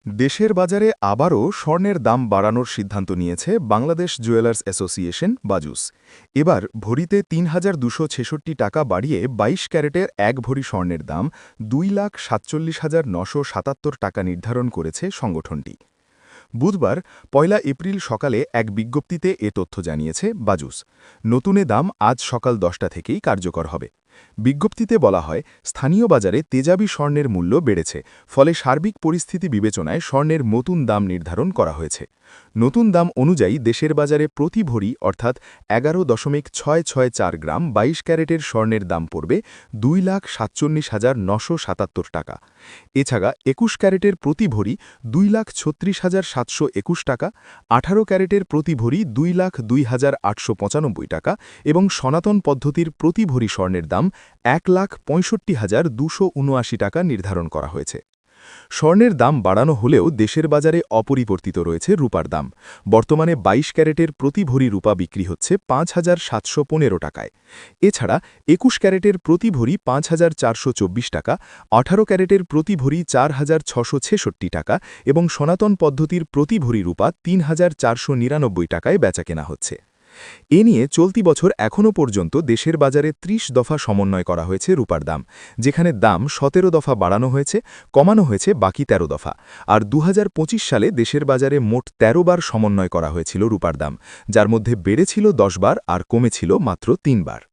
দেশের বাজারে আবারও স্বর্ণের দাম বাড়ানোর সিদ্ধান্ত নিয়েছে বাংলাদেশ জুয়েলার্স অ্যাসোসিয়েশন বাজুস। এবার ভরিতে ৩,২৬৬ টাকা বাড়িয়ে ২২ ক্যারেটের এক ভরি স্বর্ণের দাম ২,৪৭,৯৭৭ টাকা নির্ধারণ করেছে সংগঠনটি। বুধবার ১ এপ্রিল সকালে এক বিজ্ঞপ্তিতে এ তথ্য জানিয়েছে বাজুস। নতুন এ দাম আজ সকাল ১০টা থেকেই কার্যকর হবে। বিজ্ঞপ্তিতে বলা হয়, স্থানীয় বাজারে তেজাবি স্বর্ণের মূল্য বেড়েছে, ফলে সার্বিক পরিস্থিতি বিবেচনায় স্বর্ণের নতুন দাম নির্ধারণ করা হয়েছে। নতুন দাম অনুযায়ী দেশের বাজারে প্রতি ভরি অর্থাৎ ১১.৬৬৪ গ্রাম ২২ ক্যারেটের স্বর্ণের দাম পড়বে ২,৪৭,৯৭৭ টাকা। এছাড়া ২১ ক্যারেটের প্রতি ভরি ২,৩৬,৭২১ টাকা, ১৮ ক্যারেটের প্রতি ভরি ২,০২,৮৯৫ টাকা এবং সনাতন পদ্ধতির প্রতি ভরি স্বর্ণের দাম ১,৬৫,২৭৯ টাকা নির্ধারণ করা হয়েছে। স্বর্ণের দাম বাড়ানো হলেও দেশের বাজারে অপরিবর্তিত রয়েছে রূপার দাম। বর্তমানে ২২ ক্যারেটের প্রতি ভরি রূপা বিক্রি হচ্ছে ৫,৭১৫ টাকায়। এছাড়া ২১ ক্যারেটের প্রতি ভরি ৫,৪২৪ টাকা, ১৮ ক্যারেটের প্রতি ভরি ৪,৬৬৬ টাকা এবং সনাতন পদ্ধতির প্রতি ভরি রূপা ৩,৪৯৯ টাকায় বেচাকেনা হচ্ছে। এ নিয়ে চলতি বছর এখনও পর্যন্ত দেশের বাজারে ৩০ দফা সমন্বয় করা হয়েছে রূপার দাম, যেখানে দাম ১৭ দফা বাড়ানো হয়েছে, কমানো হয়েছে বাকি ১৩ দফা। আর ২০২৫ সালে দেশের বাজারে মোট ১৩ বার সমন্বয় করা হয়েছিল রূপার দাম, যার মধ্যে বেড়েছিল ১০ বার আর কমেছিল মাত্র ৩ বার।